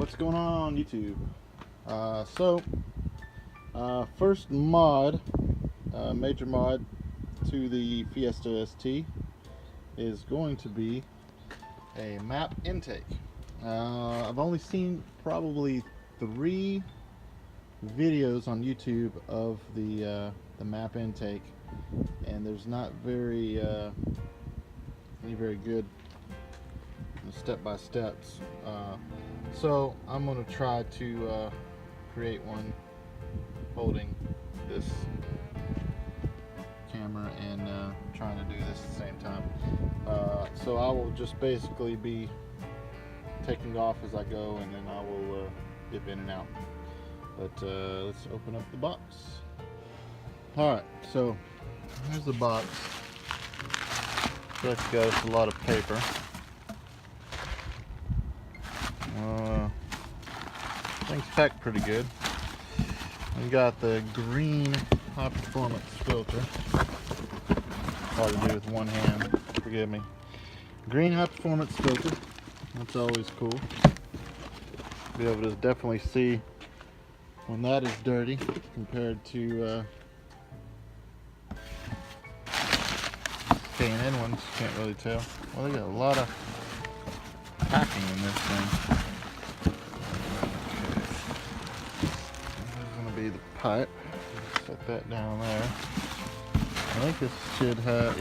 What's going on YouTube? First mod, major mod to the FIESTA ST is going to be a map intake. I've only seen probably 3 videos on YouTube of the map intake, and there's not any very good step-by-steps. So I'm going to try to create one holding this camera and trying to do this at the same time. So I will just basically be taking off as I go, and then I will dip in and out. But let's open up the box. Alright, so here's the box. Looks like it's a lot of paper. Things packed pretty good. We got the green high performance filter. Hard to do with one hand, forgive me. Green high performance filter. That's always cool. Be able to definitely see when that is dirty compared to K&N ones. Can't really tell. Well, they got a lot of packing in this thing. Be the pipe. Set that down there. I think this should have,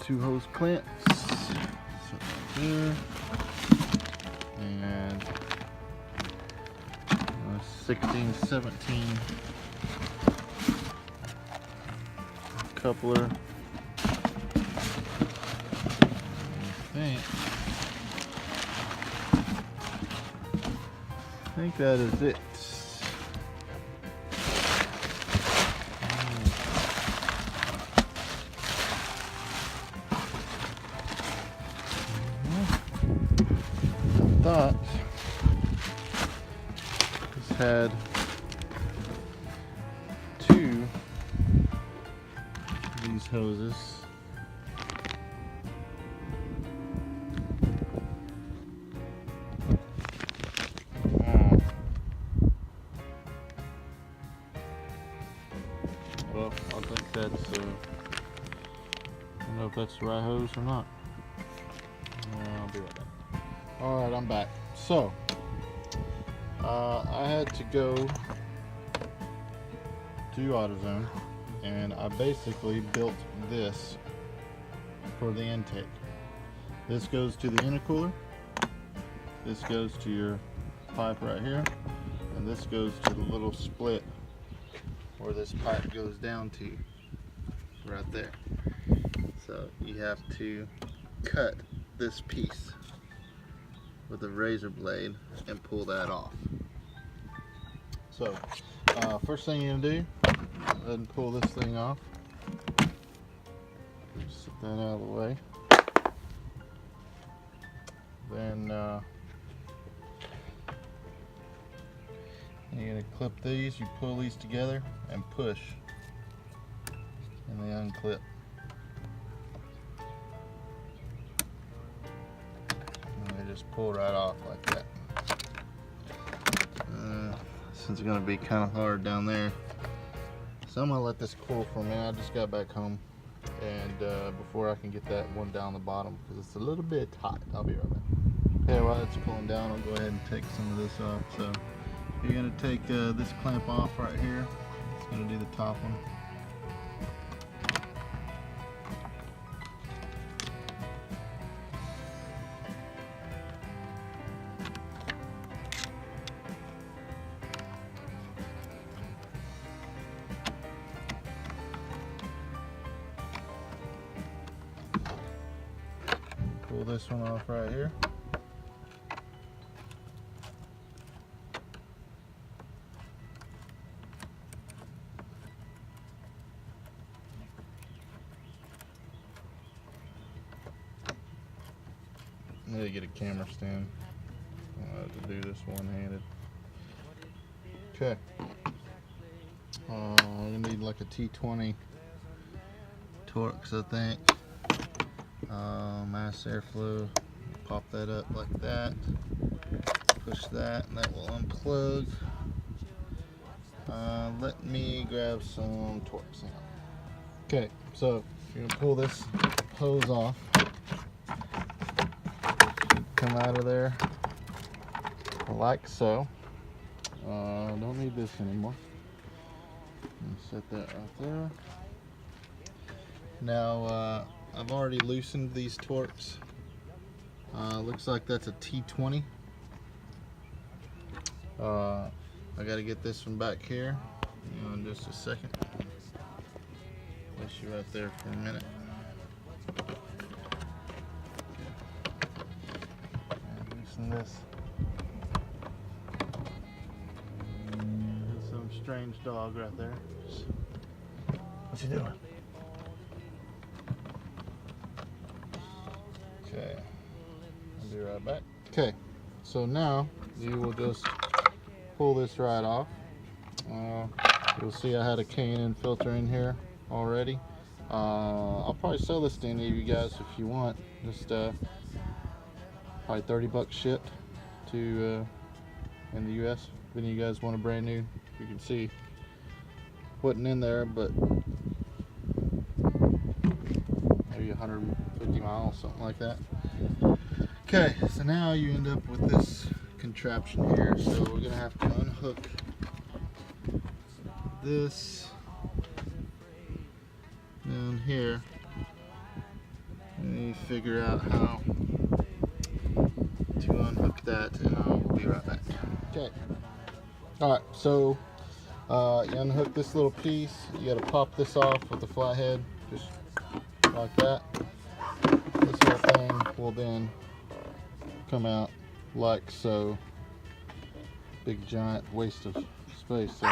2 hose clamps. Set that there. And 16, 17 coupler. I think that is it. Thought this had 2 of these hoses. Well, I think that's I don't know if that's the right hose or not. I'll be right back. Alright, I'm back. So, I had to go to AutoZone, and I basically built this for the intake. This goes to the intercooler, this goes to your pipe right here, and this goes to the little split where this pipe goes down to, right there. So you have to cut this piece with a razor blade and pull that off. So first thing you're gonna do, go ahead and pull this thing off. Just set that out of the way. Then you're gonna clip these. You pull these together and push, and they unclip. Just pull right off like that. Since it's gonna be kind of hard down there, so I'm gonna let this cool for a minute. I just got back home, and before I can get that one down the bottom, because it's a little bit hot. I'll be right back. Okay, while it's cooling down, I'll go ahead and take some of this off. So you're gonna take this clamp off right here. It's gonna do the top one. Pull this one off right here. I need to get a camera stand. I'll have to do this one-handed. Okay. You need like a T20 Torx, I think. Mass airflow, pop that up like that. Push that and that will unplug. Let me grab some Torx. Okay, so you're gonna pull this hose off. Come out of there like so. Don't need this anymore. Set that right there. Now I've already loosened these Torx. Looks like that's a T20. I got to get this one back here in just a second. Place you right there for a minute. And loosen this. There's some strange dog right there. What you doing? Okay, I'll be right back. Okay, so now you will just pull this right off. You'll see I had a K&N filter in here already. I'll probably sell this to any of you guys if you want. Just probably 30 bucks shipped to in the US. If any of you guys want a brand new, you can see wasn't in there, but maybe 150 miles, something like that. Okay, so now you end up with this contraption here. So we're gonna have to unhook this down here and you figure out how to unhook that, and I'll be right back. Okay, all right, so you unhook this little piece. You got to pop this off with the flathead, just like that. This whole thing will then come out like so. Big giant waste of space. So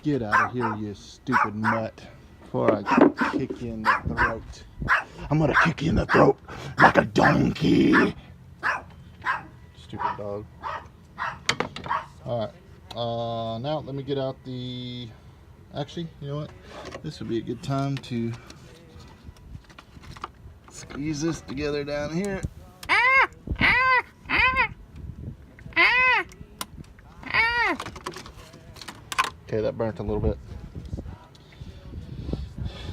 get out of here, you stupid mutt, before I kick you in the throat. I'm gonna kick you in the throat like a donkey. Stupid dog. Alright, now let me get out the, actually, you know what, this would be a good time to squeeze this together down here. Okay, that burnt a little bit.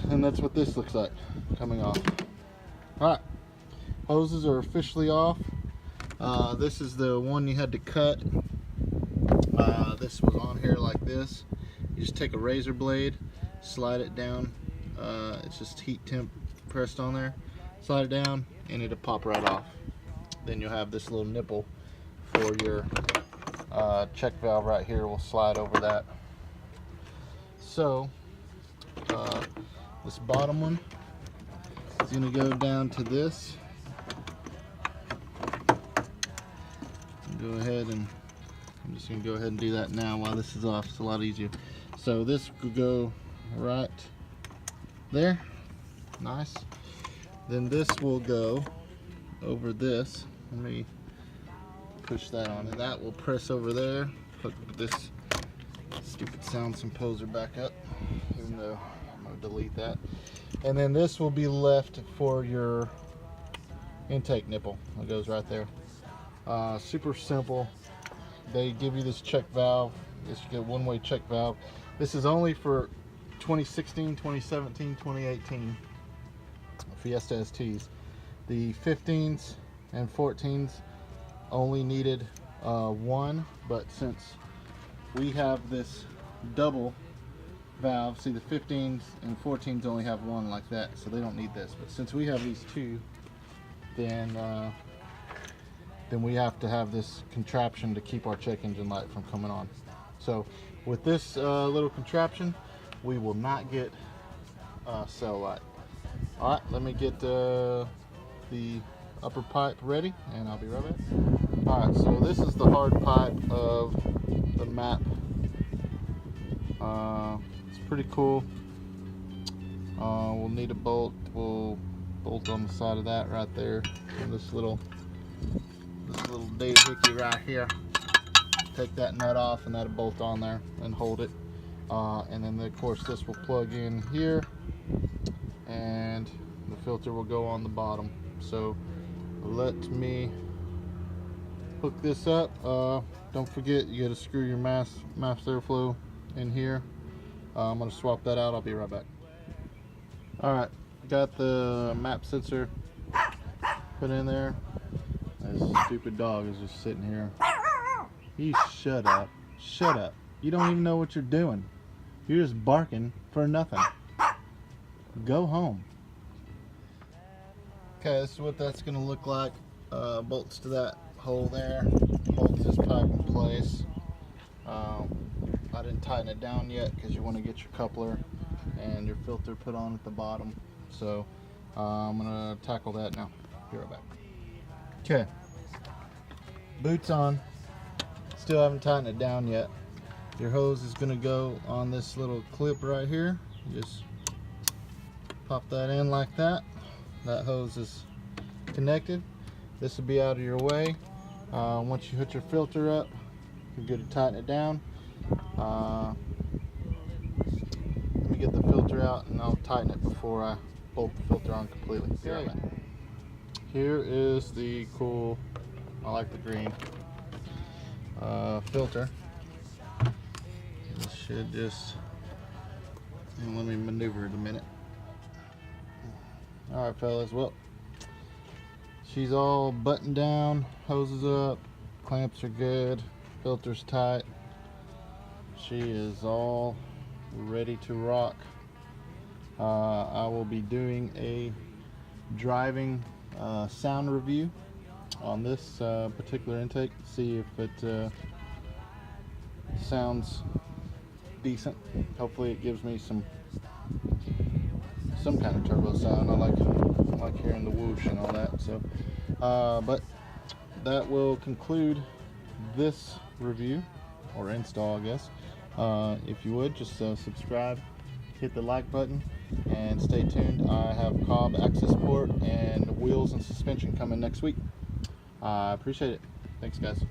And that's what this looks like coming off. Alright, hoses are officially off. This is the one you had to cut. This was on here like this. You just take a razor blade, slide it down. It's just heat temp pressed on there. Slide it down and it'll pop right off. Then you'll have this little nipple for your check valve right here. Will slide over that. So this bottom one is going to go down to this. Go ahead and I'm just going to go ahead and do that now while this is off. It's a lot easier. So this could go right there. Nice. Then this will go over this. Let me push that on, and that will press over there. Put this stupid sound composer back up, even though I'm going to delete that. And then this will be left for your intake nipple. It goes right there. Super simple. They give you this check valve. This you get one-way check valve. This is only for 2016, 2017, 2018 Fiesta STs. The 15s and 14s only needed one, but since we have this double valve, see the 15s and 14s only have one like that, so they don't need this. But since we have these two, then we have to have this contraption to keep our check engine light from coming on. So with this little contraption, we will not get cell light. All right, let me get the upper pipe ready and I'll be right back. All right, so this is the hard pipe of the map. It's pretty cool. We'll need a bolt. We'll bolt on the side of that right there, and this little doohickey right here. Take that nut off and that'll bolt on there and hold it. And then of course this will plug in here, and the filter will go on the bottom. So let me hook this up. Don't forget, you got to screw your mass airflow in here. I'm going to swap that out. I'll be right back. Alright, got the map sensor put in there. This stupid dog is just sitting here. You shut up. Shut up. You don't even know what you're doing. You're just barking for nothing. Go home. Okay, this is what that's going to look like. Bolts to that hole there. Bolts this pipe in place. I didn't tighten it down yet because you want to get your coupler and your filter put on at the bottom. So I'm going to tackle that now. Be right back. Okay. Boots on. Still haven't tightened it down yet. Your hose is going to go on this little clip right here. You just pop that in like that. That hose is connected. This will be out of your way. Once you hook your filter up, you're good to tighten it down. Let me get the filter out and I'll tighten it before I bolt the filter on completely. Okay. Here is the cool, I like the green, filter. This should just, let me maneuver it a minute. Alright fellas, well, she's all buttoned down, hoses up, clamps are good, filter's tight. She is all ready to rock. I will be doing a driving sound review on this particular intake, see if it sounds decent. Hopefully it gives me some kind of turbo sound. I like hearing the whoosh and all that. So but that will conclude this review or install, I guess. If you would just subscribe, hit the like button, and stay tuned. I have cob access port and wheels and suspension coming next week. I appreciate it. Thanks guys.